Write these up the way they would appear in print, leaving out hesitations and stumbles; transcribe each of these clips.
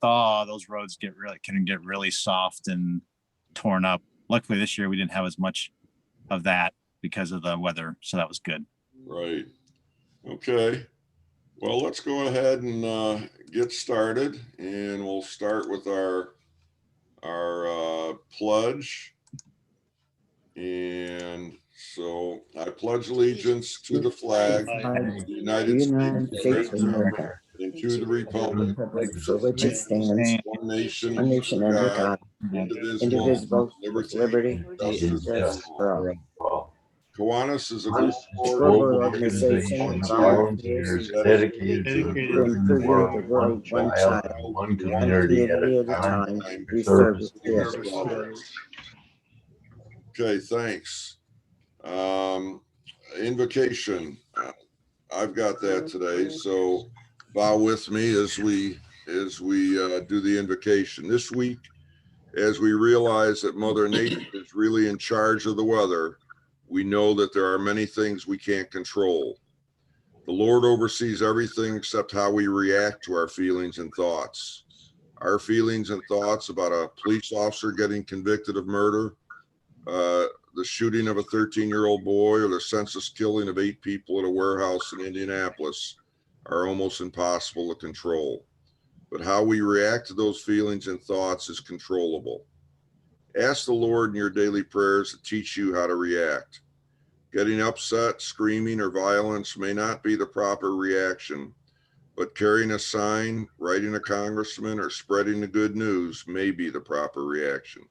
thaw, those roads can get really soft and torn up. Luckily this year we didn't have as much of that because of the weather, so that was good. Right. Okay. Well, let's go ahead and get started, and we'll start with our pledge. And so I pledge allegiance to the flag of the United States of America and to the republic for which it stands, one nation under God, indivisible, with liberty and justice for all. Kiwanis is a global organization of volunteers dedicated to to improving the world one child, one community at a time, through service to others. Okay, thanks. Invocation. I've got that today, so bow with me as we do the invocation. This week, as we realize that Mother Nature is really in charge of the weather, we know that there are many things we can't control. The Lord oversees everything except how we react to our feelings and thoughts. Our feelings and thoughts about a police officer getting convicted of murder, the shooting of a 13-year-old boy, or the senseless killing of 8 people at a warehouse in Indianapolis are almost impossible to control. But how we react to those feelings and thoughts is controllable. Ask the Lord in your daily prayers to teach you how to react. Getting upset, screaming, or violence may not be the proper reaction, but carrying a sign, writing a congressman, or spreading the good news may be the proper reaction.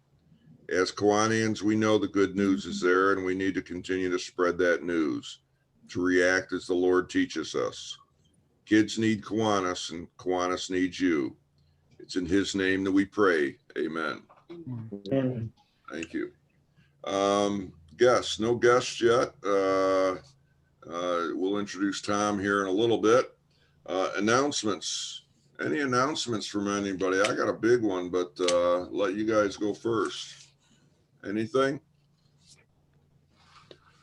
As Kiwanians, we know the good news is there, and we need to continue to spread that news, to react as the Lord teaches us. Kids need Kiwanis, and Kiwanis needs you. It's in his name that we pray. Amen. Amen. Thank you. Guests, no guests yet. We'll introduce Tom here in a little bit. Announcements. Any announcements from anybody? I got a big one, but let you guys go first. Anything?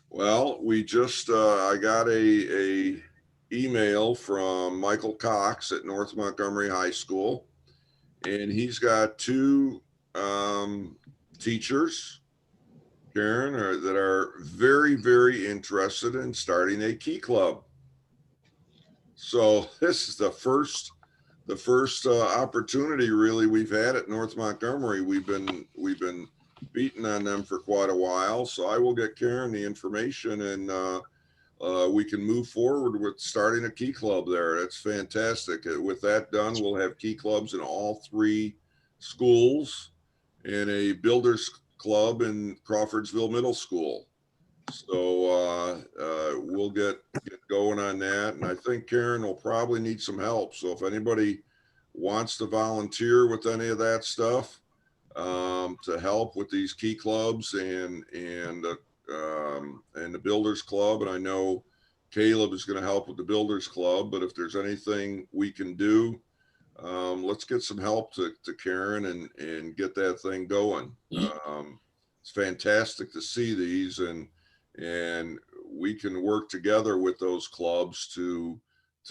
Well, we just, I got a email from Michael Cox at North Montgomery High School, and he's got 2 teachers, Karen, that are very, very interested in starting a key club. So this is the first opportunity really we've had at North Montgomery. We've been beating on them for quite a while. So I will get Karen the information, and we can move forward with starting a key club there. That's fantastic. With that done, we'll have key clubs in all 3 schools and a builders club in Crawfordsville Middle School. So we'll get going on that. And I think Karen will probably need some help. So if anybody wants to volunteer with any of that stuff, to help with these key clubs and the builders club, and I know Caleb is going to help with the builders club, but if there's anything we can do, let's get some help to Karen and get that thing going. It's fantastic to see these, and we can work together with those clubs to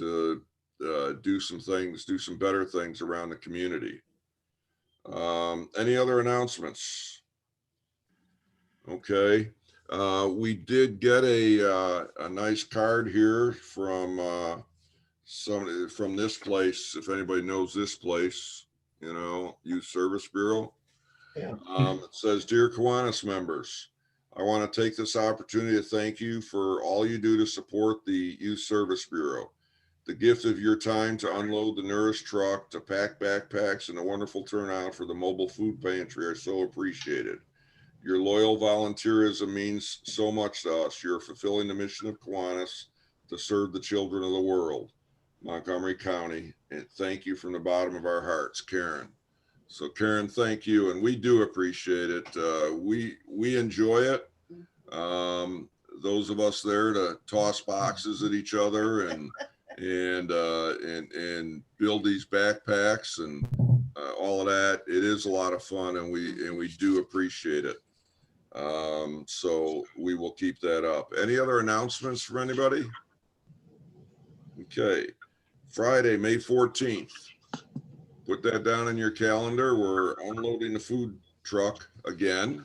do some things, do some better things around the community. Any other announcements? Okay. We did get a nice card here from somebody from this place. If anybody knows this place, Youth Service Bureau. Yeah. It says, "Dear Kiwanis members, I want to take this opportunity to thank you for all you do to support the Youth Service Bureau. The gift of your time to unload the Nourish truck, to pack backpacks, and a wonderful turnout for the mobile food pantry are so appreciated. Your loyal volunteerism means so much to us. You're fulfilling the mission of Kiwanis to serve the children of the world, Montgomery County, and thank you from the bottom of our hearts, Karen." So Karen, thank you, and we do appreciate it. We enjoy it. Those of us there to toss boxes at each other and build these backpacks and all of that. It is a lot of fun, and we do appreciate it. So we will keep that up. Any other announcements from anybody? Okay. Friday, May 14th. put that down in your calendar. We're unloading the food truck again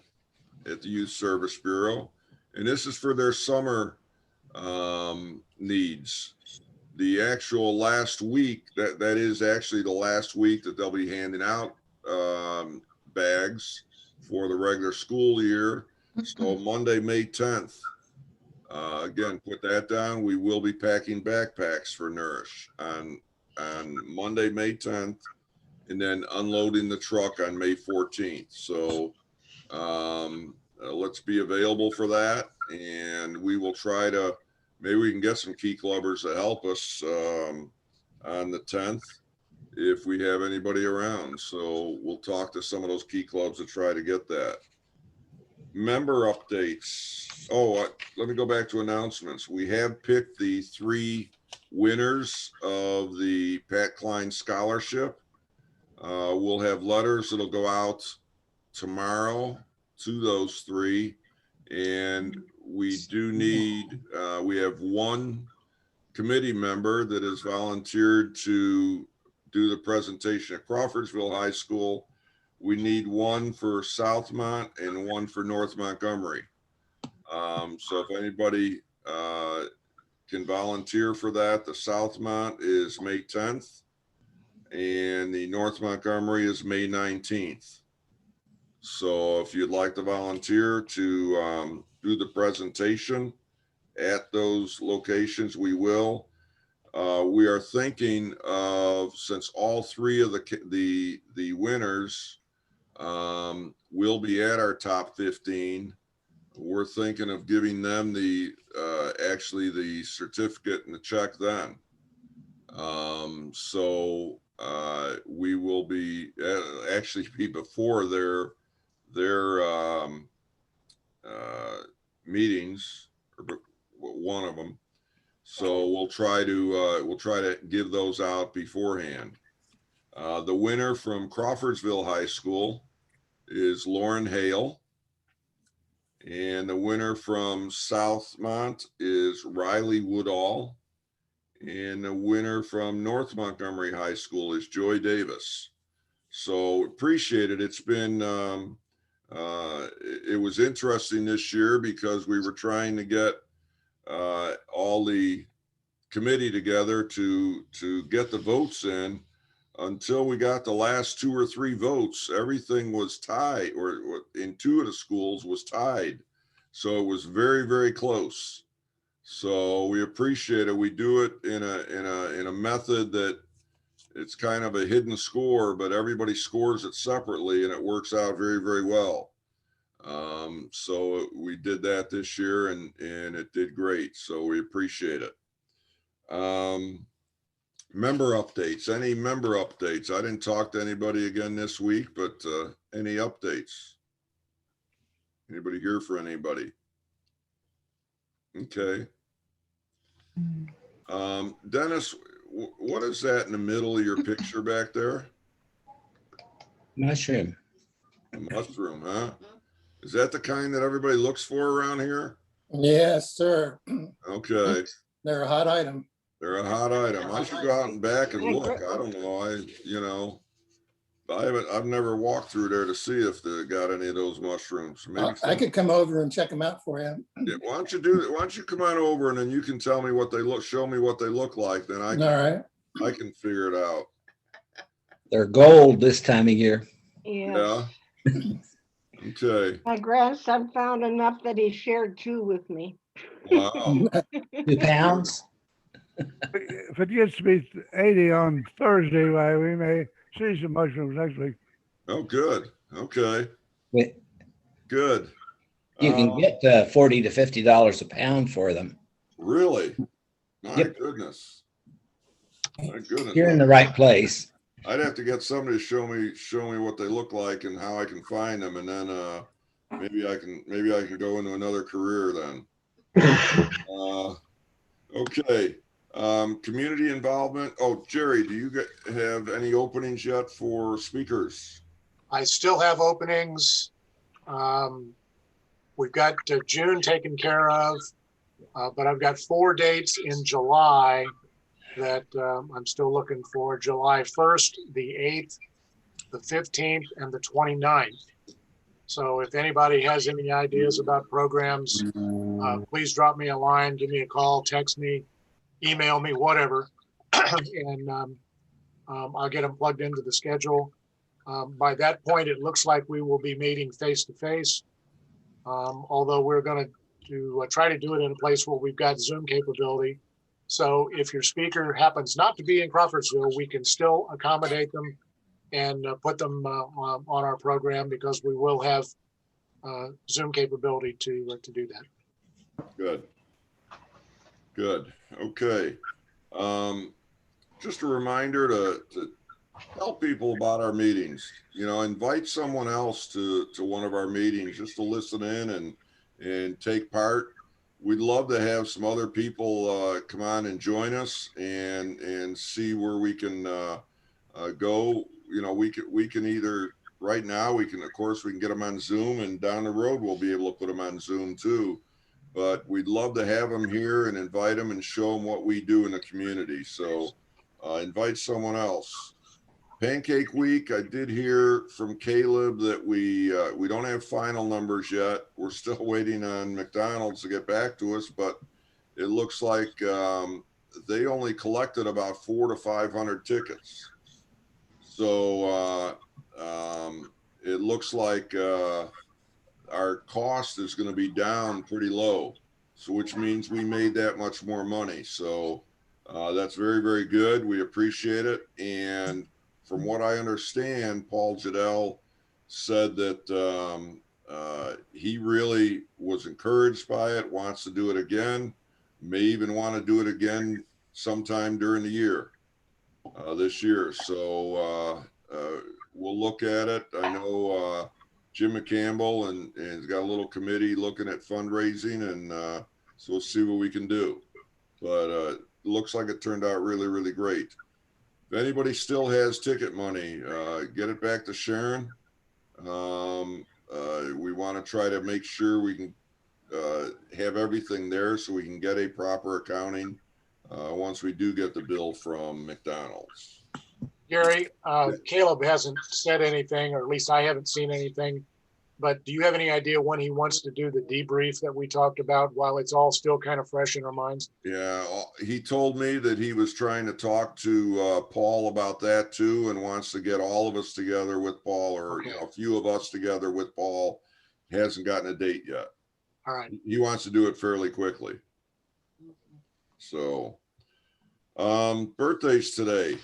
at the Youth Service Bureau. And this is for their summer needs. The actual last week, that is actually the last week that they'll be handing out bags for the regular school year. So Monday, May 10th, again, put that down. We will be packing backpacks for Nourish on Monday, May 10th, and then unloading the truck on May 14th. So let's be available for that. And we will try to, maybe we can get some key clubbers to help us on the 10th if we have anybody around. So we'll talk to some of those key clubs to try to get that. Member updates. Oh, let me go back to announcements. We have picked the 3 winners of the Pat Klein Scholarship. We'll have letters that'll go out tomorrow to those 3. And we do need, we have 1 committee member that has volunteered to do the presentation at Crawfordsville High School. We need 1 for Southmont and 1 for North Montgomery. So if anybody can volunteer for that, the Southmont is May 10th and the North Montgomery is May 19th. So if you'd like to volunteer to do the presentation at those locations, we will. We are thinking of, since all 3 of the winners will be at our top 15, we're thinking of giving them the actually the certificate and the check then. So we will be actually be before their meetings, or one of them. So we'll try to give those out beforehand. The winner from Crawfordsville High School is Lauren Hale. And the winner from Southmont is Riley Woodall. And the winner from North Montgomery High School is Joy Davis. So appreciate it. It's been, it was interesting this year because we were trying to get all the committee together to get the votes in. Until we got the last 2 or 3 votes, everything was tied, or in 2 of the schools was tied. So it was very, very close. So we appreciate it. We do it in a method that it's kind of a hidden score, but everybody scores it separately and it works out very, very well. So we did that this year and it did great. So we appreciate it. Member updates, any member updates? I didn't talk to anybody again this week, but any updates? Anybody here for anybody? Okay. Dennis, what is that in the middle of your picture back there? Mushroom. A mushroom, huh? Is that the kind that everybody looks for around here? Yes, sir. Okay. They're a hot item. They're a hot item. I should go out and back and look. I don't know. I've never walked through there to see if they got any of those mushrooms. Maybe I could come over and check them out for you. Yeah, why don't you do that? Why don't you come on over and then you can tell me what they look, show me what they look like. Then All right. I can figure it out. They're gold this time of year. Yeah. Okay. My grandson found enough that he shared 2 with me. Wow. 2 pounds. If it gets to be 80 on Thursday, why we may see some mushrooms next week. Oh, good. Okay. Wait, Good. you can get $40 to $50 a pound for them. Really? My Yep. goodness. My goodness. You're in the right place. I'd have to get somebody to show me what they look like and how I can find them, and then maybe I can go into another career then. Okay. Community involvement. Oh, Jerry, do you have any openings yet for speakers? I still have openings. We've got June taken care of, but I've got 4 dates in July that I'm still looking for July 1st, the 8th, the 15th, and the 29th. So if anybody has any ideas about programs, please drop me a line, give me a call, text me, email me, whatever. And I'll get them plugged into the schedule. By that point, it looks like we will be meeting face to face. Although we're going to try to do it in a place where we've got Zoom capability. So if your speaker happens not to be in Crawfordsville, we can still accommodate them and put them on our program, because we will have Zoom capability to do that. Good. Good. Okay. Just a reminder to tell people about our meetings. You know, invite someone else to one of our meetings just to listen in and take part. We'd love to have some other people come on and join us and see where we can go. You know, we can either, right now we can, of course, we can get them on Zoom, and down the road we'll be able to put them on Zoom too. But we'd love to have them here and invite them and show them what we do in the community. So invite someone else. Pancake Week, I did hear from Caleb that we don't have final numbers yet. We're still waiting on McDonald's to get back to us, but it looks like they only collected about 400 to 500 tickets. So it looks like our cost is going to be down pretty low, so which means we made that much more money. So that's very, very good. We appreciate it. And from what I understand, Paul Jadell said that he really was encouraged by it, wants to do it again, may even want to do it again sometime during the year, this year. So we'll look at it. I know Jim McCampbell and he's got a little committee looking at fundraising, and so we'll see what we can do. But it looks like it turned out really, really great. If anybody still has ticket money, get it back to Sharon. We want to try to make sure we can have everything there so we can get a proper accounting once we do get the bill from McDonald's. Gary, Caleb hasn't said anything, or at least I haven't seen anything, but do you have any idea when he wants to do the debrief that we talked about while it's all still kind of fresh in our minds? Yeah, he told me that he was trying to talk to Paul about that too, and wants to get all of us together with Paul, or Okay. you know, a few of us together with Paul. Hasn't gotten a date yet. All right. He wants to do it fairly quickly. So birthdays today.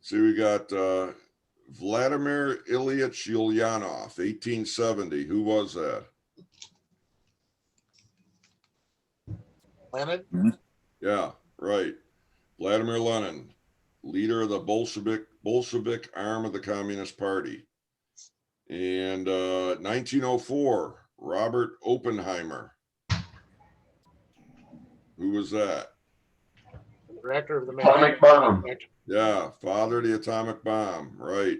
See, we got Vladimir Ilyich Ulyanov, 1870. Who was that? Leonard? Yeah, right. Vladimir Lenin, leader of the Bolshevik arm of the Communist Party. And 1904, Robert Oppenheimer. Who was that? Director of the Atomic bomb. Yeah, father of the atomic bomb, right.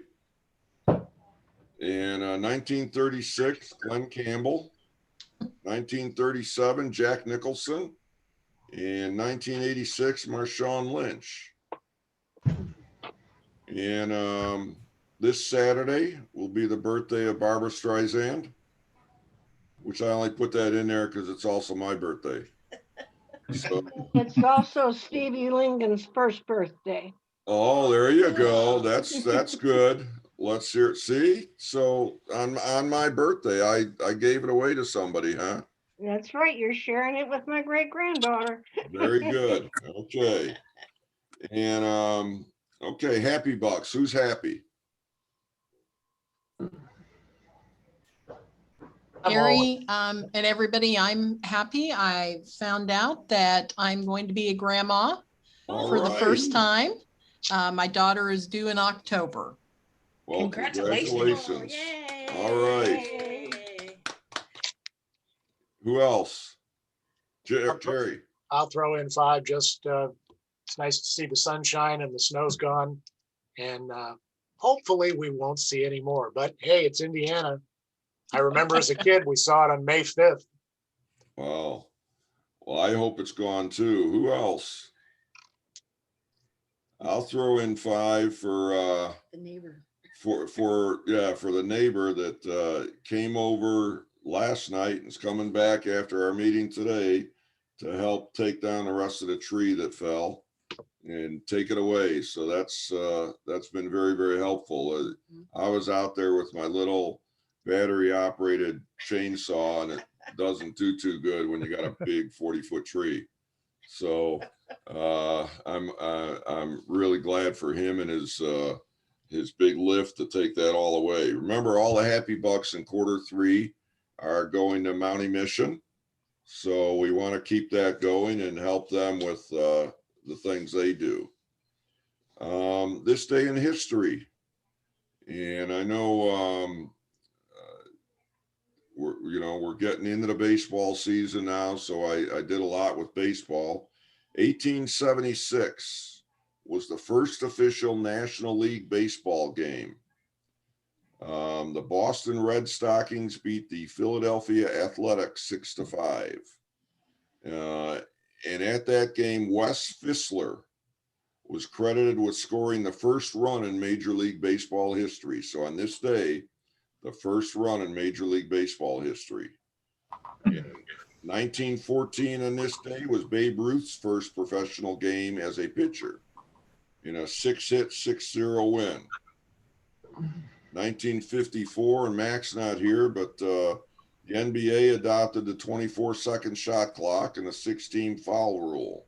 In 1936, Glenn Campbell. 1937, Jack Nicholson. In 1986, Marshawn Lynch. And this Saturday will be the birthday of Barbara Streisand, which I only put that in there because it's also my birthday. So, It's also Stevie Lincoln's first birthday. oh, there you go. That's good. Let's hear it. See, so on my birthday, I gave it away to somebody, huh? That's right. You're sharing it with my great granddaughter. Very good. Okay. And okay, Happy Bucks. Who's happy? Gary, and everybody, I'm happy. I found out that I'm going to be a grandma All for the right. first time. My daughter is due in October. Well, Congratulations. congratulations. All right. Who else? Jerry. I'll throw in 5. Just it's nice to see the sunshine and the snow's gone, and hopefully we won't see any more. But hey, it's Indiana. I remember as a kid we saw it on May 5th. Wow. Well, I hope it's gone too. Who else? I'll throw in 5 for, The neighbor. for the neighbor that came over last night and is coming back after our meeting today to help take down the rest of the tree that fell and take it away. So that's been very, very helpful. I was out there with my little battery operated chainsaw, and it doesn't do too good when you got a big 40-foot tree. So I'm really glad for him and his big lift to take that all away. Remember, all the happy bucks in Q3 are going to Mountie Mission. So we want to keep that going and help them with the things they do. This day in history. And I know we're getting into the baseball season now, so I did a lot with baseball. 1876 was the first official National League baseball game. The Boston Red Stockings beat the Philadelphia Athletics 6-5. And at that game, Wes Fissler was credited with scoring the first run in Major League Baseball history. So on this day, the first run in Major League Baseball history. In 1914 on this day was Babe Ruth's first professional game as a pitcher in a 6-hit, 6-0 win. 1954, and Mac's not here, but the NBA adopted the 24-second shot clock and a 16 foul rule.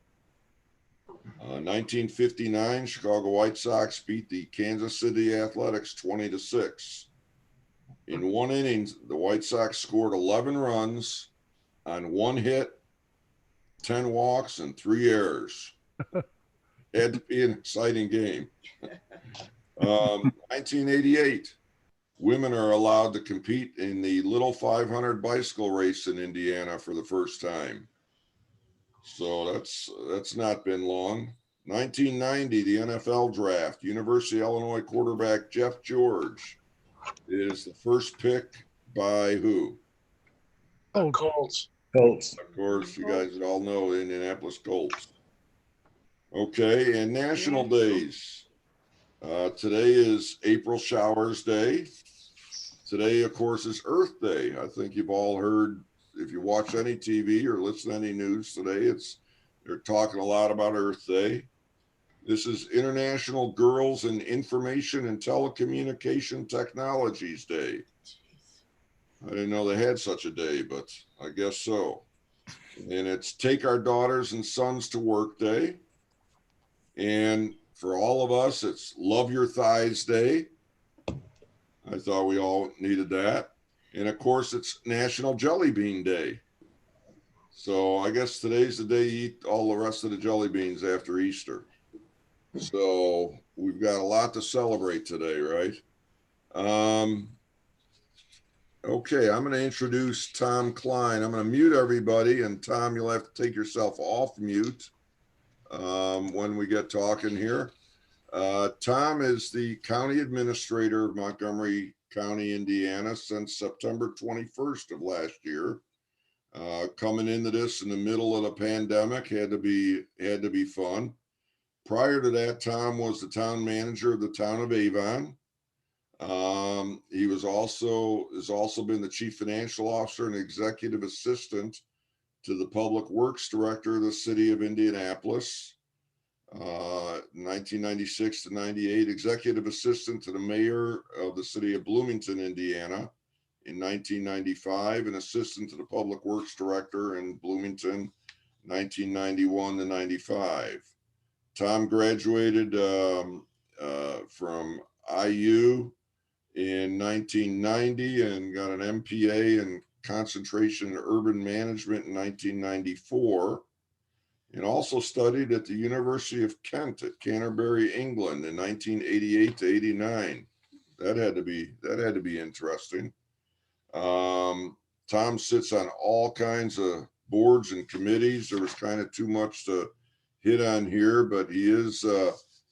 1959, Chicago White Sox beat the Kansas City Athletics 20-6. In one inning, the White Sox scored 11 runs on 1 hit, 10 walks, and 3 errors. Had to be an exciting game. 1988, women are allowed to compete in the Little 500 bicycle race in Indiana for the first time. So that's not been long. 1990, the NFL draft. University of Illinois quarterback Jeff George is the first pick by who? Colts. Colts. Of course, you guys all know the Indianapolis Colts. Okay, and national days. Today is April Showers Day. Today, of course, is Earth Day. I think you've all heard, if you watch any TV or listen to any news today, they're talking a lot about Earth Day. This is International Girls in Information and Telecommunication Technologies Day. I didn't know they had such a day, but I guess so. And it's Take Our Daughters and Sons to Work Day. And for all of us, it's Love Your Thighs Day. I thought we all needed that. And of course, it's National Jelly Bean Day. So I guess today's the day you eat all the rest of the jelly beans after Easter. So we've got a lot to celebrate today, right? Okay, I'm going to introduce Tom Klein. I'm going to mute everybody, and Tom, you'll have to take yourself off mute when we get talking here. Tom is the County Administrator of Montgomery County, Indiana since September 21st of last year. Coming into this in the middle of the pandemic had to be fun. Prior to that, Tom was the town manager of the town of Avon. He has also been the chief financial officer and executive assistant to the public works director of the city of Indianapolis. 1996 to 98, executive assistant to the mayor of the city of Bloomington, Indiana in 1995, and assistant to the public works director in Bloomington, 1991 to 95. Tom graduated from IU in 1990 and got an MPA in concentration in urban management in 1994, and also studied at the University of Kent at Canterbury, England in 1988 to 89. That had to be interesting. Tom sits on all kinds of boards and committees. There was kind of too much to hit on here, but he is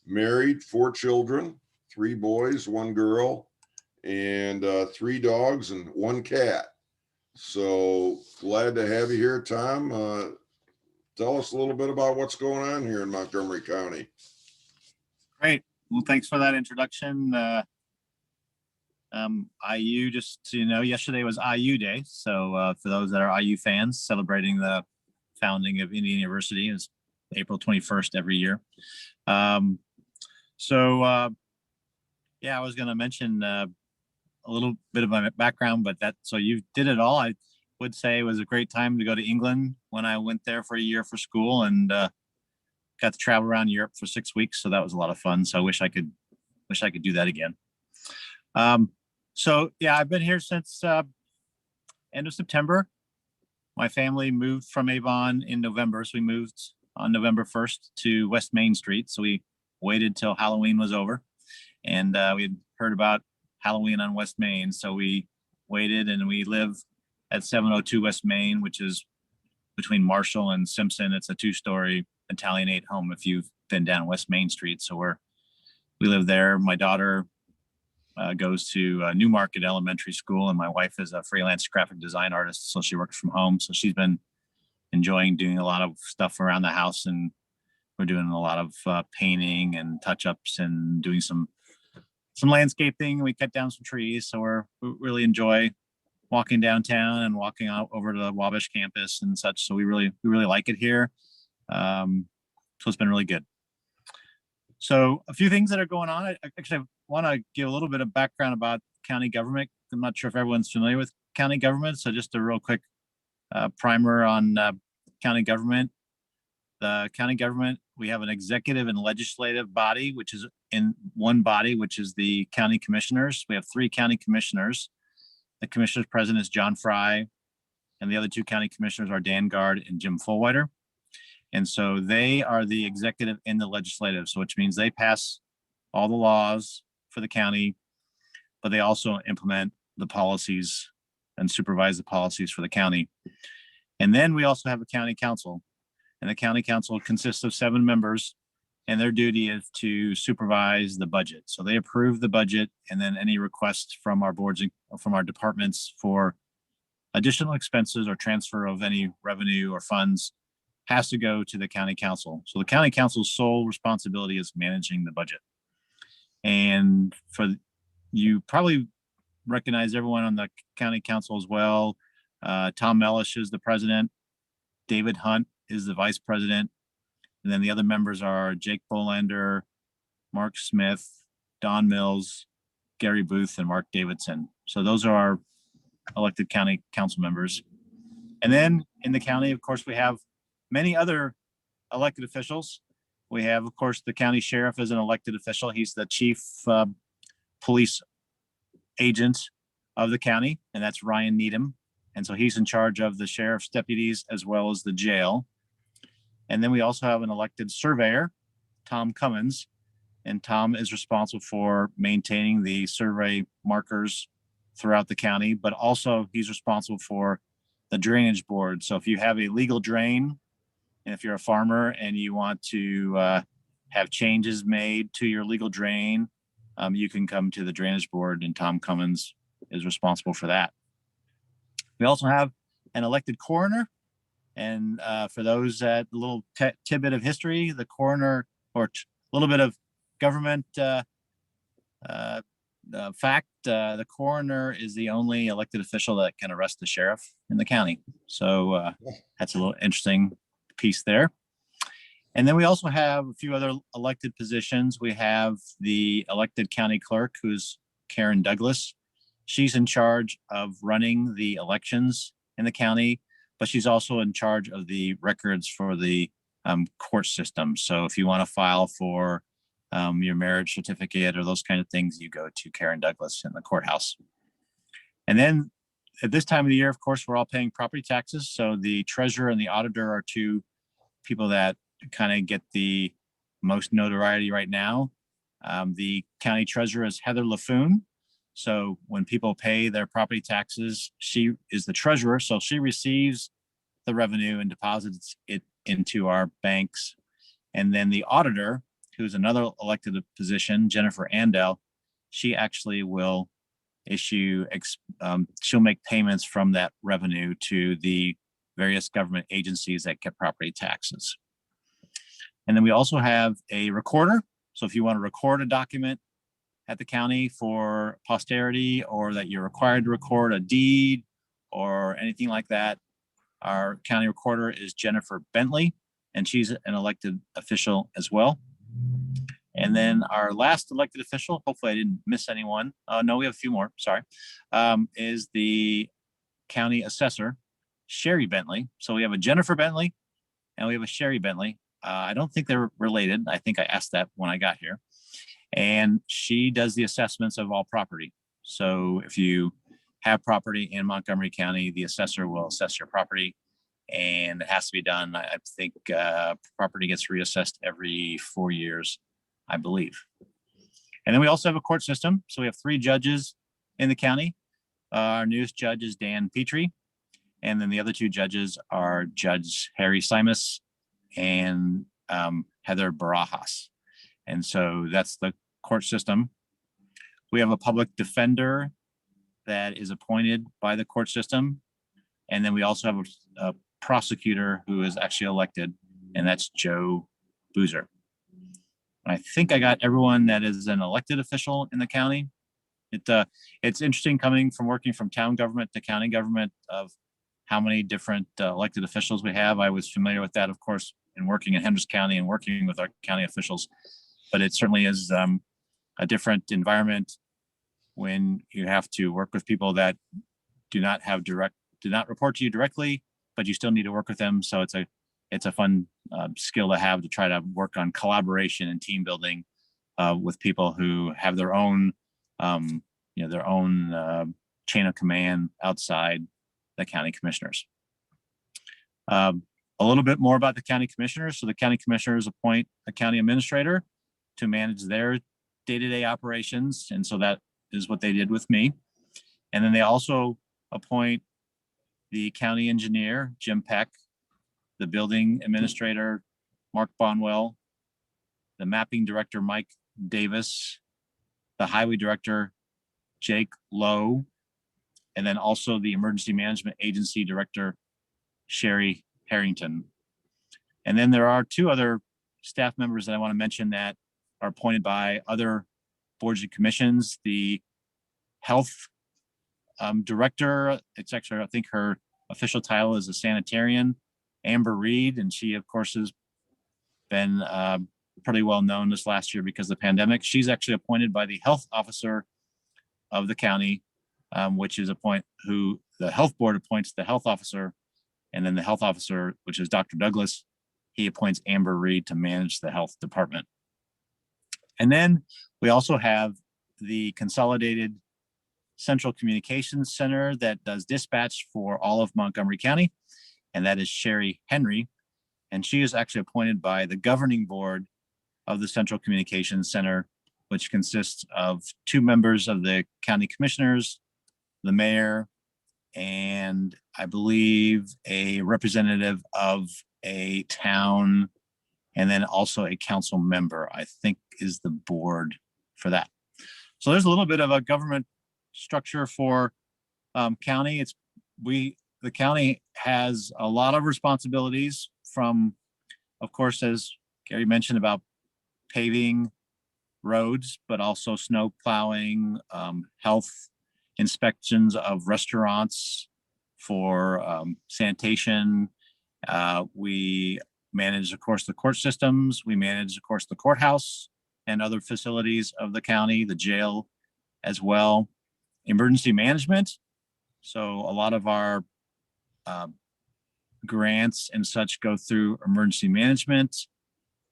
married, 4 children, 3 boys, 1 girl, and 3 dogs and 1 cat. So glad to have you here, Tom. Tell us a little bit about what's going on here in Montgomery County. Great. Well, thanks for that introduction. IU, just so you know, yesterday was IU Day. So for those that are IU fans, celebrating the founding of Indiana University is April 21st every year. Yeah, I was going to mention a little bit of my background, but so you did it all. I would say it was a great time to go to England when I went there for a year for school, and got to travel around Europe for 6 weeks. So that was a lot of fun. So I wish I could do that again. So yeah, I've been here since end of September. My family moved from Avon in November. So we moved on November 1st to West Main Street. So we waited till Halloween was over, and we had heard about Halloween on West Main. So we waited, and we live at 702 West Main, which is between Marshall and Simpson. It's a 2-story Italianate home if you've been down West Main Street. So we live there. My daughter goes to Newmarket Elementary School, and my wife is a freelance graphic design artist, so she works from home. So she's been enjoying doing a lot of stuff around the house, and we're doing a lot of painting and touch-ups and doing some landscaping. We cut down some trees, so we really enjoy walking downtown and walking out over to the Wabash campus and such. So we really like it here. So it's been really good. So a few things that are going on. I want to give a little bit of background about county government. I'm not sure if everyone's familiar with county government. So just a real quick primer on county government. The county government, we have an executive and legislative body, which is in one body, which is the county commissioners. We have 3 county commissioners. The commissioner's president is John Fry, and the other 2 county commissioners are Dan Guard and Jim Fullwider. And so they are the executive and the legislative, so which means they pass all the laws for the county, but they also implement the policies and supervise the policies for the county. And then we also have a county council, and the county council consists of 7 members, and their duty is to supervise the budget. So they approve the budget, and then any requests from our boards and from our departments for additional expenses or transfer of any revenue or funds has to go to the county council. So the county council's sole responsibility is managing the budget. And you probably recognize everyone on the county council as well. Tom Mellish is the president. David Hunt is the vice president. And then the other members are Jake Bolander, Mark Smith, Don Mills, Gary Booth, and Mark Davidson. So those are our elected county council members. And then in the county, of course, we have many other elected officials. We have, of course, the county sheriff is an elected official. He's the chief police agent of the county, and that's Ryan Needham. And so he's in charge of the sheriff's deputies as well as the jail. And then we also have an elected surveyor, Tom Cummins, and Tom is responsible for maintaining the survey markers throughout the county, but also he's responsible for the drainage board. So if you have a legal drain, and if you're a farmer and you want to have changes made to your legal drain, you can come to the drainage board, and Tom Cummins is responsible for that. We also have an elected coroner. And for those that a little tidbit of history, the coroner, or a little bit of government fact, the coroner is the only elected official that can arrest the sheriff in the county. So that's a little interesting piece there. And then we also have a few other elected positions. We have the elected county clerk, who's Karen Douglas. She's in charge of running the elections in the county, but she's also in charge of the records for the court system. So if you want to file for your marriage certificate or those kind of things, you go to Karen Douglas in the courthouse. And then at this time of the year, of course, we're all paying property taxes. So the treasurer and the auditor are 2 people that kind of get the most notoriety right now. The county treasurer is Heather LaFoon. So when people pay their property taxes, she is the treasurer. So she receives the revenue and deposits it into our banks. And then the auditor, who's another elected position, Jennifer Andel, she actually will issue, she'll make payments from that revenue to the various government agencies that get property taxes. And then we also have a recorder. So if you want to record a document at the county for posterity, or that you're required to record a deed or anything like that, our county recorder is Jennifer Bentley, and she's an elected official as well. And then our last elected official, hopefully I didn't miss anyone. No, we have a few more, sorry, is the county assessor, Sherry Bentley. So we have a Jennifer Bentley and we have a Sherry Bentley. I don't think they're related. I think I asked that when I got here. And she does the assessments of all property. So if you have property in Montgomery County, the assessor will assess your property, and it has to be done. I think property gets reassessed every 4 years, I believe. And then we also have a court system. So we have 3 judges in the county. Our newest judge is Dan Petrie. And then the other 2 judges are Judge Harry Simus and Heather Barajas. And so that's the court system. We have a public defender that is appointed by the court system. And then we also have a prosecutor who is actually elected, and that's Joe Boozer. I think I got everyone that is an elected official in the county. It's interesting coming from working from town government to county government of how many different elected officials we have. I was familiar with that, of course, in working in Hendricks County and working with our county officials, but it certainly is a different environment when you have to work with people that do not report to you directly, but you still need to work with them. So it's a fun skill to have, to try to work on collaboration and team building with people who have their own, chain of command outside the county commissioners. A little bit more about the county commissioners. So the county commissioners appoint a county administrator to manage their day-to-day operations. And so that is what they did with me. And then they also appoint the county engineer, Jim Peck, the building administrator, Mark Bonwell, the mapping director, Mike Davis, the highway director, Jake Lowe, and then also the emergency management agency director, Sherry Harrington. And then there are 2 other staff members that I want to mention that are appointed by other boards and commissions. The health director, it's actually, I think her official title is a sanitarian, Amber Reed, and she, of course, has been pretty well known this last year because of the pandemic. She's actually appointed by the health officer of the county, which is who the health board appoints the health officer, and then the health officer, which is Dr. Douglas, he appoints Amber Reed to manage the health department. And then we also have the Consolidated Central Communications Center that does dispatch for all of Montgomery County, and that is Sherry Henry. And she is actually appointed by the governing board of the Central Communications Center, which consists of 2 members of the county commissioners, the mayor, and I believe a representative of a town, and then also a council member, I think is the board for that. So there's a little bit of a government structure for county. The county has a lot of responsibilities from, of course, as Gary mentioned, about paving roads, but also snow plowing, health inspections of restaurants, for sanitation. We manage, of course, the court systems. We manage, of course, the courthouse and other facilities of the county, the jail as well. Emergency management. So a lot of our grants and such go through emergency management.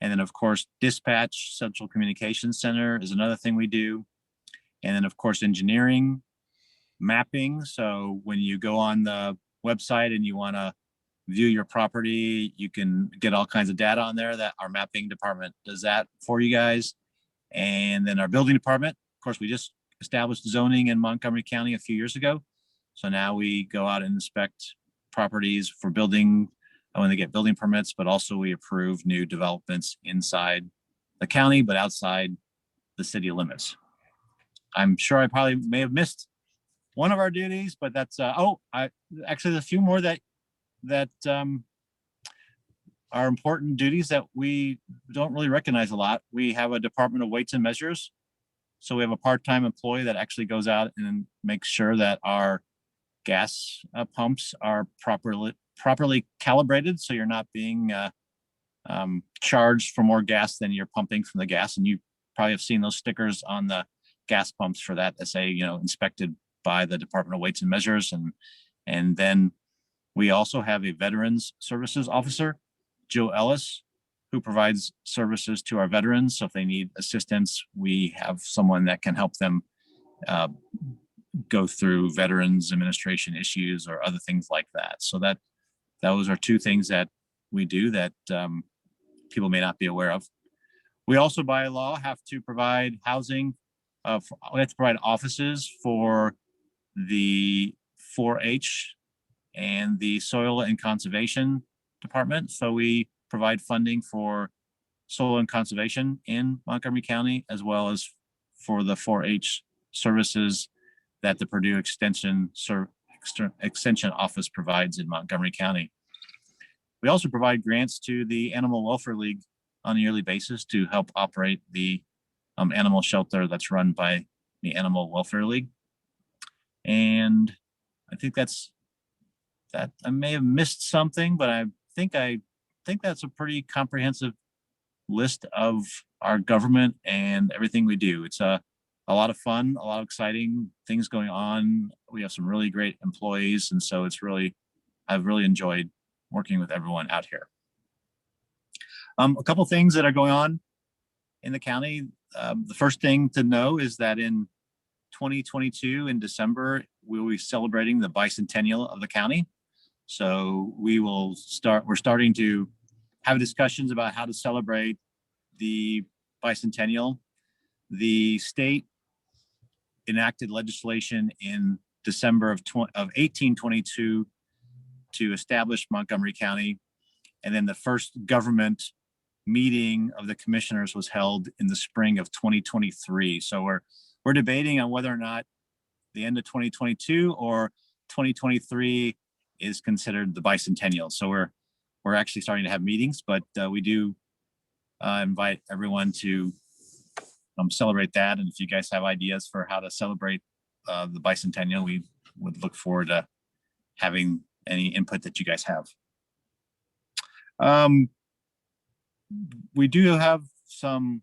And then, of course, dispatch, Central Communications Center is another thing we do. And then, of course, engineering, mapping. So when you go on the website and you want to view your property, you can get all kinds of data on there. That our mapping department does that for you guys. And then our building department, of course, we just established zoning in Montgomery County a few years ago. So now we go out and inspect properties for building when they get building permits, but also we approve new developments inside the county, but outside the city limits. I'm sure I probably may have missed one of our duties, but that's, actually there's a few more that are important duties that we don't really recognize a lot. We have a Department of Weights and Measures. So we have a part-time employee that actually goes out and makes sure that our gas pumps are properly calibrated. So you're not being charged for more gas than you're pumping from the gas. And you probably have seen those stickers on the gas pumps for that say, inspected by the Department of Weights and Measures. And then we also have a Veterans Services Officer, Joe Ellis, who provides services to our veterans. So if they need assistance, we have someone that can help them go through Veterans Administration issues or other things like that. So those are two things that we do that people may not be aware of. We also, by law, have to provide housing. We have to provide offices for the 4-H and the Soil and Conservation Department. So we provide funding for soil and conservation in Montgomery County, as well as for the 4-H services that the Purdue Extension Office provides in Montgomery County. We also provide grants to the Animal Welfare League on a yearly basis to help operate the animal shelter that's run by the Animal Welfare League. And I think that. I may have missed something, but I think that's a pretty comprehensive list of our government and everything we do. It's a lot of fun, a lot of exciting things going on. We have some really great employees, and so I've really enjoyed working with everyone out here. A couple things that are going on in the county. The first thing to know is that in 2022, in December, we will be celebrating the bicentennial of the county. So we're starting to have discussions about how to celebrate the bicentennial. The state enacted legislation in December of 1822 to establish Montgomery County. And then the first government meeting of the commissioners was held in the spring of 2023. So we're debating on whether or not the end of 2022 or 2023 is considered the bicentennial. So we're actually starting to have meetings, but we do invite everyone to celebrate that. And if you guys have ideas for how to celebrate the bicentennial, we would look forward to having any input that you guys have. We do have some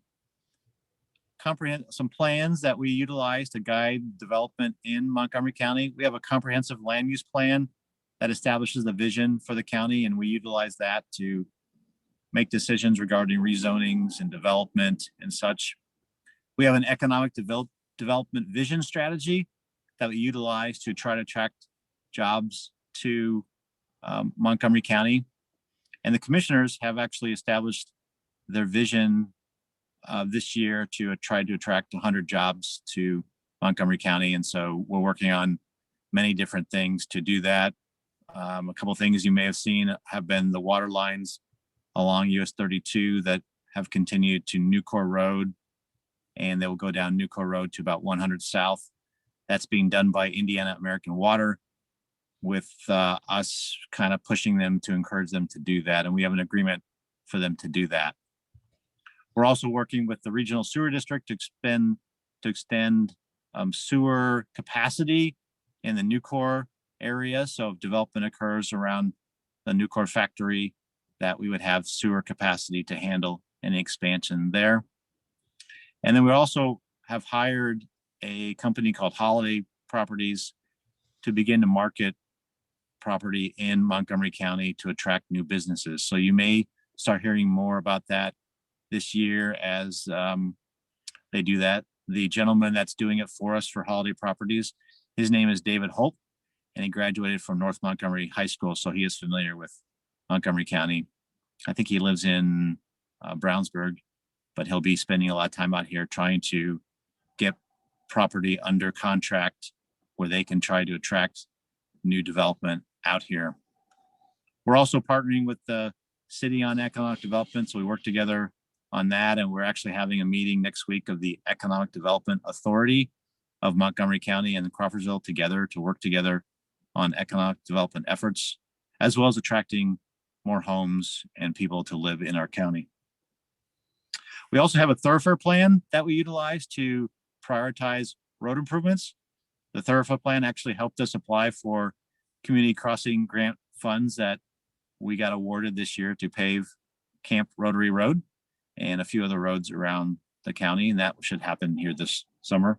plans that we utilize to guide development in Montgomery County. We have a comprehensive land use plan that establishes the vision for the county, and we utilize that to make decisions regarding rezonings and development and such. We have an economic development vision strategy that we utilize to try to attract jobs to Montgomery County. And the commissioners have actually established their vision this year to try to attract 100 jobs to Montgomery County. And so we're working on many different things to do that. A couple of things you may have seen have been the water lines along US 32 that have continued to Newcore Road, and they will go down Newcore Road to about 100 South. That's being done by Indiana American Water, with us kind of pushing them to encourage them to do that. And we have an agreement for them to do that. We're also working with the Regional Sewer District to extend sewer capacity in the Newcore area. So if development occurs around the Newcore factory, that we would have sewer capacity to handle any expansion there. And then we also have hired a company called Holiday Properties to begin to market property in Montgomery County to attract new businesses. So you may start hearing more about that this year as they do that. The gentleman that's doing it for us for Holiday Properties, his name is David Holt, and he graduated from North Montgomery High School, so he is familiar with Montgomery County. I think he lives in Brownsburg, but he'll be spending a lot of time out here trying to get property under contract where they can try to attract new development out here. We're also partnering with the city on economic development, so we work together on that, and we're actually having a meeting next week of the Economic Development Authority of Montgomery County and Crawfordsville together to work together on economic development efforts, as well as attracting more homes and people to live in our county. We also have a thoroughfare plan that we utilize to prioritize road improvements. The thoroughfare plan actually helped us apply for community crossing grant funds that we got awarded this year to pave Camp Rotary Road and a few other roads around the county, and that should happen here this summer.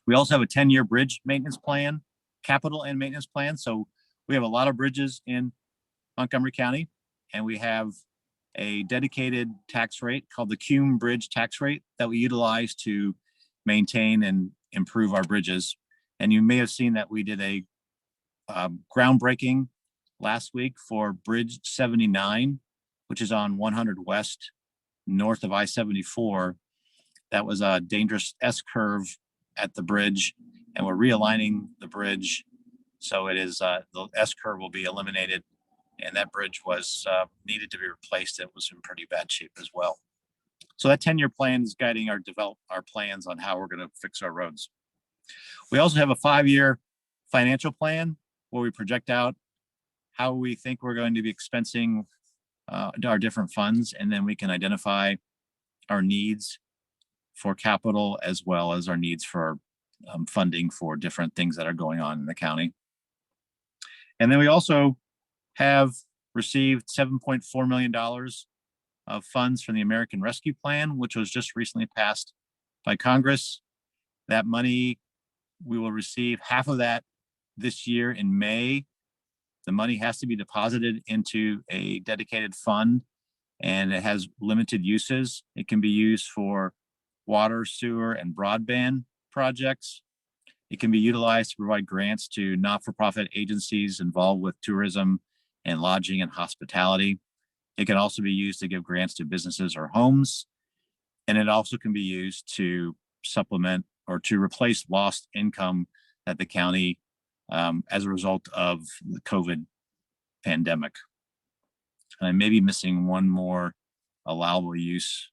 We also have a 10-year bridge maintenance plan, capital and maintenance plan. So we have a lot of bridges in Montgomery County, and we have a dedicated tax rate called the Cume Bridge tax rate that we utilize to maintain and improve our bridges. And you may have seen that we did a groundbreaking last week for Bridge 79, which is on 100 West, north of I-74. That was a dangerous S-curve at the bridge, and we're realigning the bridge. So it is, the S-curve will be eliminated, and that bridge was needed to be replaced. It was in pretty bad shape as well. So that 10-year plan is guiding our plans on how we're going to fix our roads. We also have a 5-year financial plan where we project out how we think we're going to be expensing our different funds, and then we can identify our needs for capital as well as our needs for funding for different things that are going on in the county. And then we also have received $7.4 million of funds from the American Rescue Plan, which was just recently passed by Congress. That money, we will receive half of that this year in May. The money has to be deposited into a dedicated fund, and it has limited uses. It can be used for water, sewer, and broadband projects. It can be utilized to provide grants to not-for-profit agencies involved with tourism and lodging and hospitality. It can also be used to give grants to businesses or homes. And it also can be used to supplement or to replace lost income that the county as a result of the COVID pandemic. And I may be missing one more allowable use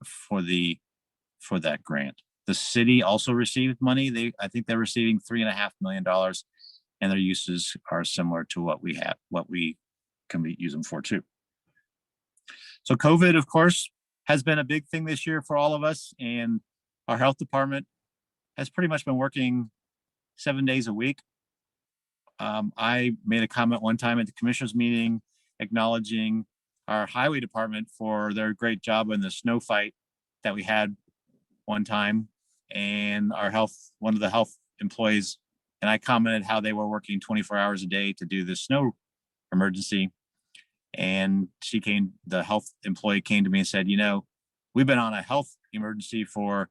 for that grant. The city also received money. I think they're receiving $3.5 million, and their uses are similar to what we can use them for too. So COVID, of course, has been a big thing this year for all of us, and our health department has pretty much been working 7 days a week. I made a comment one time at the commissioners meeting acknowledging our highway department for their great job in the snow fight that we had one time, and one of the health employees, and I commented how they were working 24 hours a day to do the snow emergency. And the health employee came to me and said, we've been on a health emergency for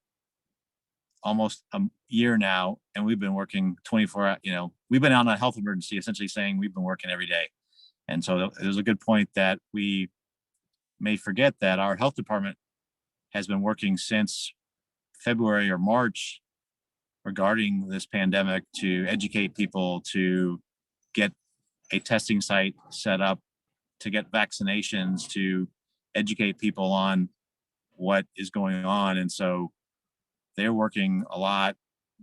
almost a year now, and we've been working 24 hours, we've been on a health emergency, essentially saying we've been working every day. And so there's a good point that we may forget that our health department has been working since February or March regarding this pandemic to educate people, to get a testing site set up, to get vaccinations, to educate people on what is going on. And so they're working a lot.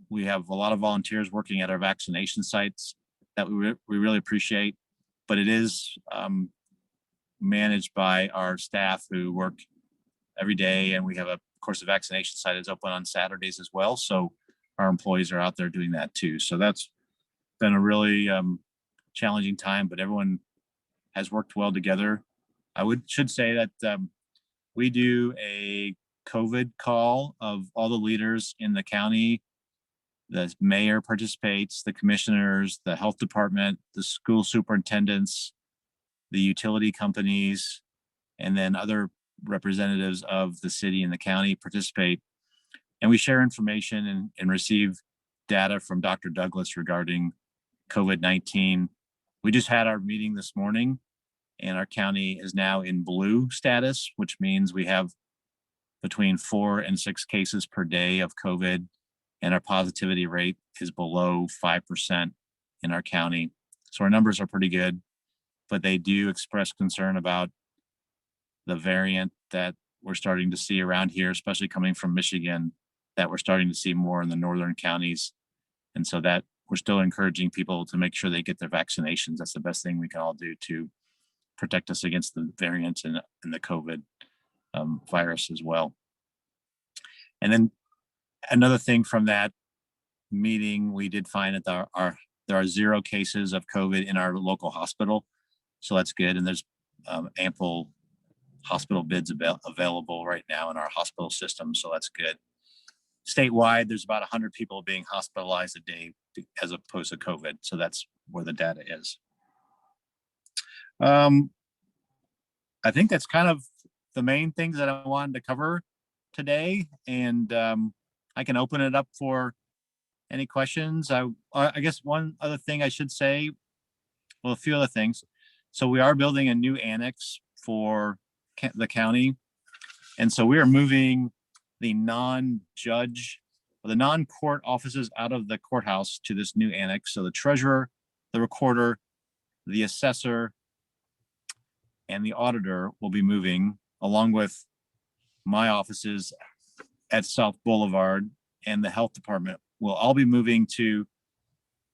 We have a lot of volunteers working at our vaccination sites that we really appreciate, but it is managed by our staff who work every day. And we have of course, the vaccination site is open on Saturdays as well. So our employees are out there doing that too. So that's been a really challenging time, but everyone has worked well together. I should say that we do a COVID call of all the leaders in the county. The mayor participates, the commissioners, the health department, the school superintendents, the utility companies, and then other representatives of the city and the county participate. And we share information and receive data from Dr. Douglas regarding COVID-19. We just had our meeting this morning, and our county is now in blue status, which means we have between 4 and 6 cases per day of COVID, and our positivity rate is below 5% in our county. So our numbers are pretty good, but they do express concern about the variant that we're starting to see around here, especially coming from Michigan, that we're starting to see more in the northern counties. And so that we're still encouraging people to make sure they get their vaccinations. That's the best thing we can all do to protect us against the variants and the COVID virus as well. And then another thing from that meeting, we did find that there are 0 cases of COVID in our local hospital. So that's good. And there's ample hospital beds available right now in our hospital system. So that's good. Statewide, there's about 100 people being hospitalized a day as opposed to COVID. So that's where the data is. I think that's kind of the main things that I wanted to cover today. And I can open it up for any questions. I guess one other thing I should say, well, a few other things. So we are building a new annex for the county. And so we are moving the non-judge or the non-court offices out of the courthouse to this new annex. So the treasurer, the recorder, the assessor, and the auditor will be moving, along with my offices at South Boulevard, and the health department will all be moving to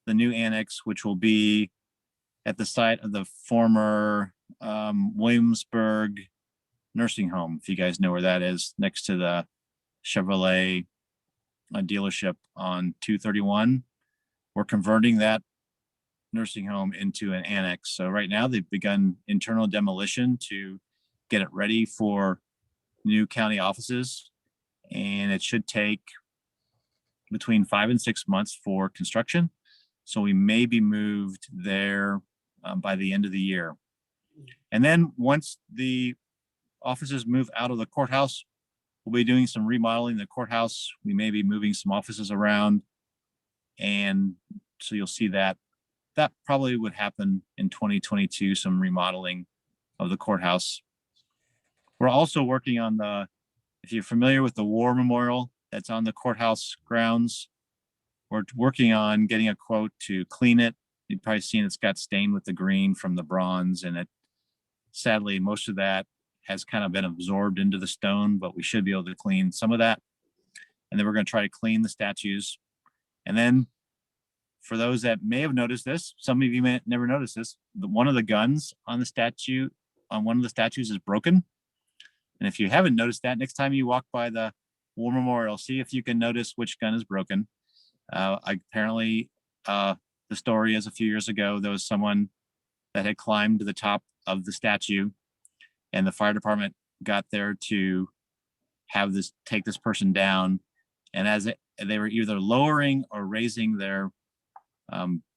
the new annex, which will be at the site of the former Williamsburg nursing home. If you guys know where that is, next to the Chevrolet dealership on 231. We're converting that nursing home into an annex. So right now they've begun internal demolition to get it ready for new county offices. And it should take between 5 and 6 months for construction. So we may be moved there by the end of the year. And then once the offices move out of the courthouse, we'll be doing some remodeling the courthouse. We may be moving some offices around. And so you'll see that probably would happen in 2022, some remodeling of the courthouse. We're also working on if you're familiar with the war memorial that's on the courthouse grounds, we're working on getting a quote to clean it. You've probably seen it's got stained with the green from the bronze, and sadly, most of that has kind of been absorbed into the stone, but we should be able to clean some of that. And then we're going to try to clean the statues. And then for those that may have noticed this, some of you may never notice this, one of the guns on the statue, on one of the statues is broken. And if you haven't noticed that, next time you walk by the war memorial, see if you can notice which gun is broken. Apparently, the story is a few years ago, there was someone that had climbed to the top of the statue, and the fire department got there to take this person down. And as they were either lowering or raising their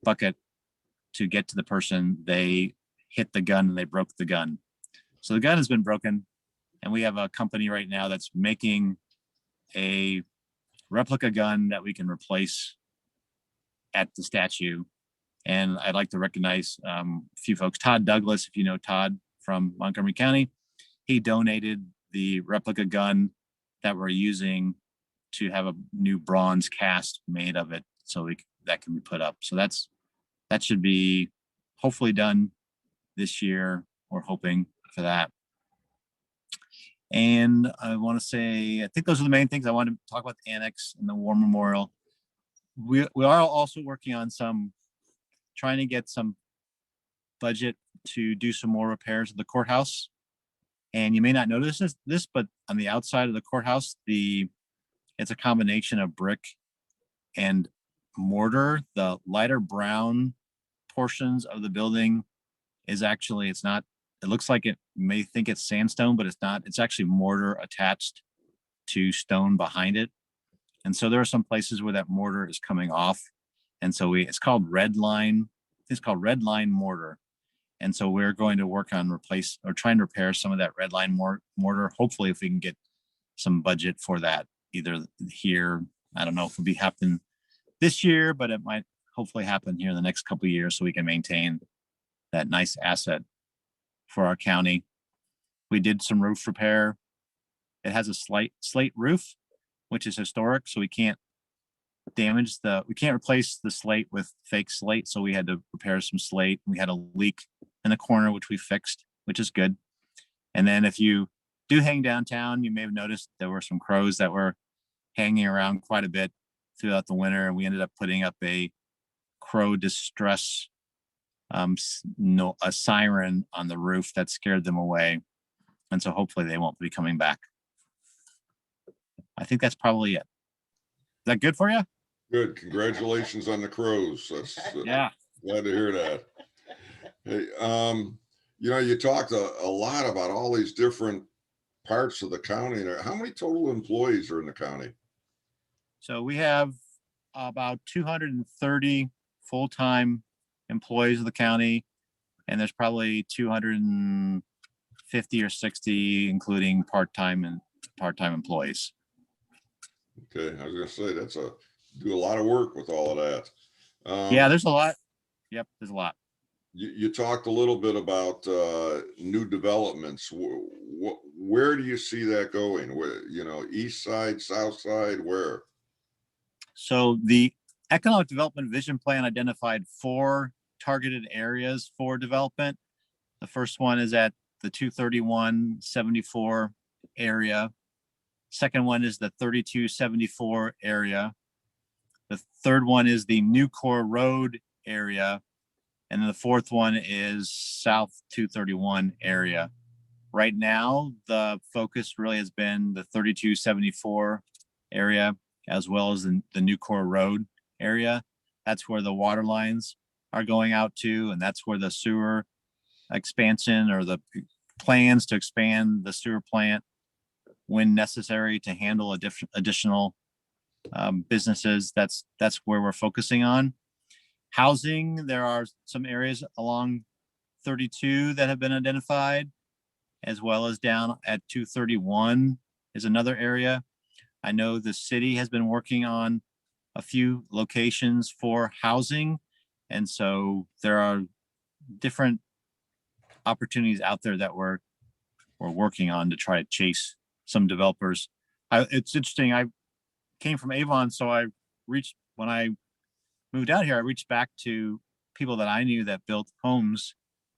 bucket to get to the person, they hit the gun and they broke the gun. So the gun has been broken, and we have a company right now that's making a replica gun that we can replace at the statue. And I'd like to recognize a few folks. Todd Douglas, if you know Todd from Montgomery County, he donated the replica gun that we're using to have a new bronze cast made of it, so that can be put up. So that should be hopefully done this year. We're hoping for that. And I want to say, I think those are the main things I want to talk about: the annex and the war memorial. We are also working on trying to get some budget to do some more repairs at the courthouse. And you may not notice this, but on the outside of the courthouse, it's a combination of brick and mortar. The lighter brown portions of the building is actually, it looks like it may think it's sandstone, but it's not. It's actually mortar attached to stone behind it. And so there are some places where that mortar is coming off. And so it's called red line mortar. And so we're going to work on trying to repair some of that red line mortar. Hopefully, if we can get some budget for that, either here, I don't know if it'll happen this year, but it might hopefully happen here in the next couple of years, so we can maintain that nice asset for our county. We did some roof repair. It has a slate roof, which is historic, so we can't replace the slate with fake slate. So we had to repair some slate. We had a leak in the corner, which we fixed, which is good. And then if you do hang downtown, you may have noticed there were some crows that were hanging around quite a bit throughout the winter. And we ended up putting up a crow distress, no, a siren on the roof that scared them away. And so hopefully they won't be coming back. I think that's probably it. Is that good for you? Good. Congratulations on the crows. That's Yeah. glad to hear that. Hey, you know, you talked a lot about all these different parts of the county. How many total employees are in the county? So we have about 230 full-time employees of the county, and there's probably 250 or 60, including part-time employees. Okay, I was gonna say do a lot of work with all of that. Yeah, there's a lot. Yep, there's a lot. You talked a little bit about new developments. Where do you see that going? Where, you know, east side, south side, where? So the Economic Development Vision Plan identified 4 targeted areas for development. The first one is at the 231-74 area. Second one is the 3274 area. The third one is the New Core Road area. And then the fourth one is South 231 area. Right now, the focus really has been the 3274 area, as well as the New Core Road area. That's where the water lines are going out to, and that's where the sewer expansion or the plans to expand the sewer plant when necessary to handle additional businesses. That's where we're focusing on. Housing, there are some areas along 32 that have been identified, as well as down at 231 is another area. I know the city has been working on a few locations for housing. And so there are different opportunities out there that we're working on to try to chase some developers. It's interesting. I came from Avon, so when I moved out here, I reached back to people that I knew that built homes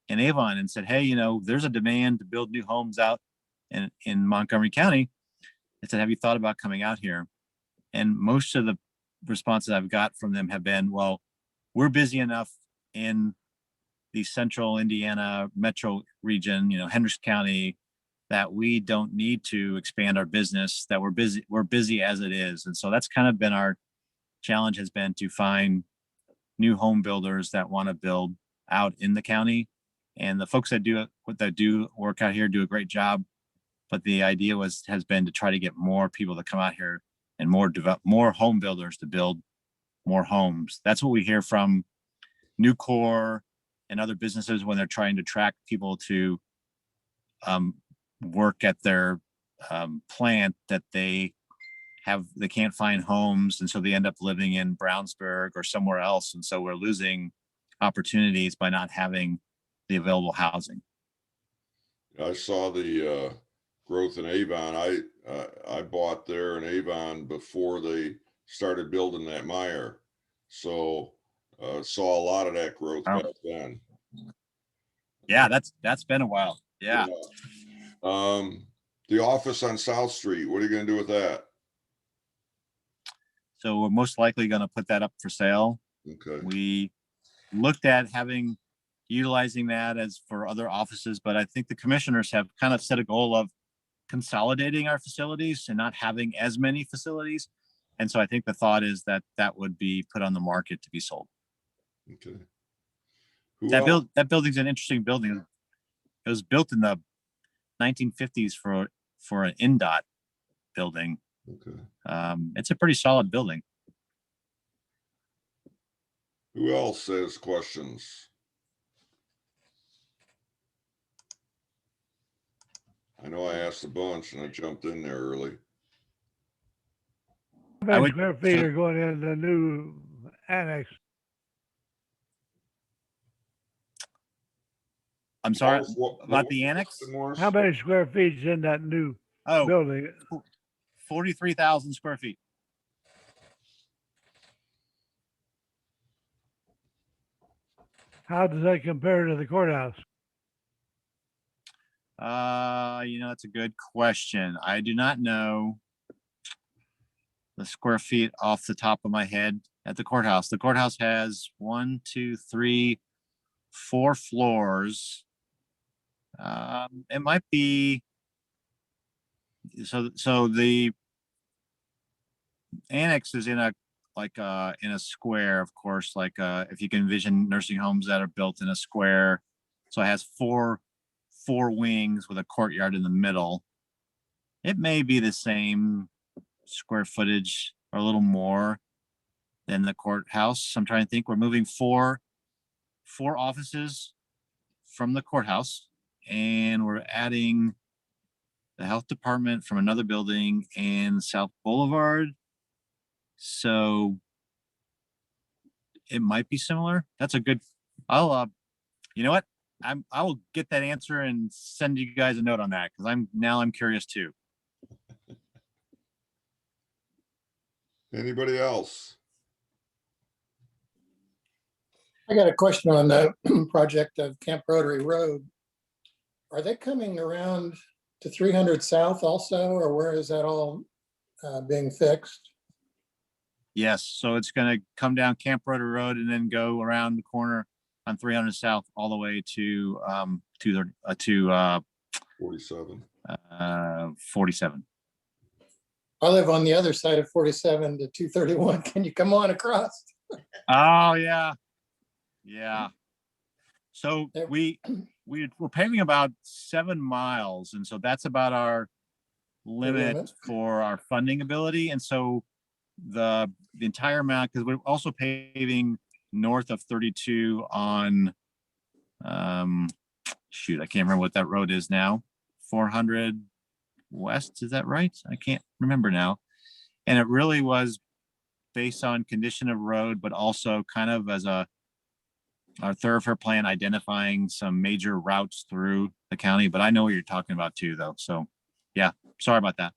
in Avon and said, hey, you know, there's a demand to build new homes out in Montgomery County. I said, have you thought about coming out here? And most of the responses I've got from them have been, well, we're busy enough in the central Indiana metro region, you know, Hendricks County, that we don't need to expand our business, that we're busy as it is. And so that's kind of been our challenge, has been to find new home builders that want to build out in the county. And the folks that do work out here do a great job. But the idea has been to try to get more people to come out here and more home builders to build more homes. That's what we hear from Nucor and other businesses when they're trying to attract people to work at their plant, that they can't find homes, and so they end up living in Brownsburg or somewhere else. And so we're losing opportunities by not having the available housing. I saw the growth in Avon. I bought there in Avon before they started building that Meyer, so saw a lot of that growth back then. Yeah, that's been a while. Yeah. The office on South Street, what are you going to do with that? So we're most likely going to put that up for sale. Okay. We looked at utilizing that as for other offices, but I think the commissioners have kind of set a goal of consolidating our facilities and not having as many facilities. And so I think the thought is that would be put on the market to be sold. Okay. That building's an interesting building. It was built in the 1950s for an INDOT building. Okay. It's a pretty solid building. Who else has questions? I know I asked a bunch and I jumped in there early. How many square feet are going in the new annex? I'm sorry, about the annex? How many square feet is in that new building? 43,000 square feet. How does that compare to the courthouse? That's a good question. I do not know the square feet off the top of my head. at the courthouse. The courthouse has 1, 2, 3, 4 floors. It might be, so the annex is in a square, of course, if you can envision nursing homes that are built in a square. So it has four wings with a courtyard in the middle. It may be the same square footage or a little more than the courthouse. I'm trying to think. We're moving four offices from the courthouse, and we're adding the health department from another building in South Boulevard. So it might be similar. That's a good, you know what? I will get that answer and send you guys a note on that, because I'm curious too. Anybody else? I got a question on the project of Camp Rotary Road. Are they coming around to 300 South also, or where is that all being fixed? Yes, so it's going to come down Camp Rotary Road and then go around the corner on 300 South all the way to 47. 47. I live on the other side of 47 to 231. Can you come on across? Oh yeah, yeah. So we're paving about 7 miles, and so that's about our limit for our funding ability. And so the entire amount, because we're also paving north of 32 on shoot, I can't remember what that road is now. 400 West, is that right? I can't remember now. And it really was based on condition of road, but also kind of as our thoroughfare plan, identifying some major routes through the county. But I know what you're talking about too, though. So yeah, sorry about that.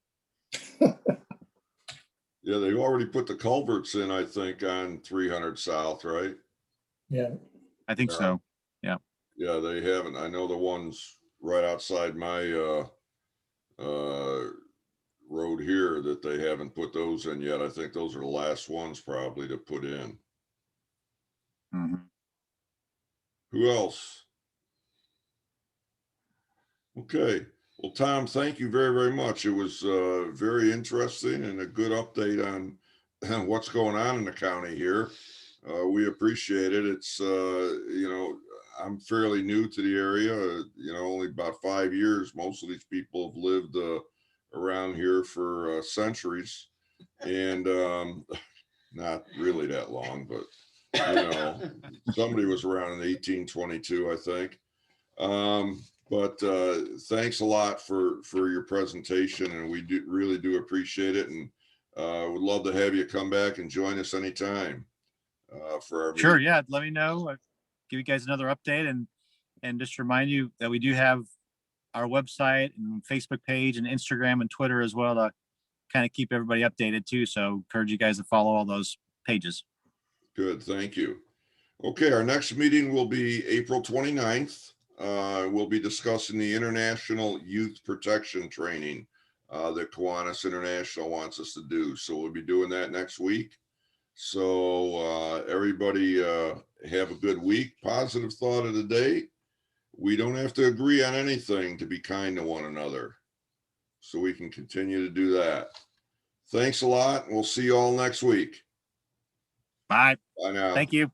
Yeah, they've already put the culverts in, I think, on 300 South, right? Yeah. I think so. Yeah. Yeah, they haven't. I know the ones right outside my road here that they haven't put those in yet. I think those are the last ones probably to put in. Mm-hmm. Who else? Okay. Well, Tom, thank you very, very much. It was very interesting and a good update on what's going on in the county here. We appreciate it. It's, you know, I'm fairly new to the area, you know, only about 5 years. Most of these people have lived around here for centuries, and not really that long, but, you know, somebody was around in 1822, I think. But thanks a lot for your presentation, and we really do appreciate it, and would love to have you come back and join us anytime for our Sure. meeting. Yeah. Let me know. I'll give you guys another update, and just remind you that we do have our website and Facebook page and Instagram and Twitter as well to kind of keep everybody updated too. So encourage you guys to follow all those pages. Good, thank you. Okay, our next meeting will be April 29th. We'll be discussing the International Youth Protection Training that Kiwanis International wants us to do. So we'll be doing that next week. So everybody have a good week. Positive thought of the day: we don't have to agree on anything to be kind to one another. So we can continue to do that. Thanks a lot, and we'll see you all next week. Bye. Bye now. Thank you.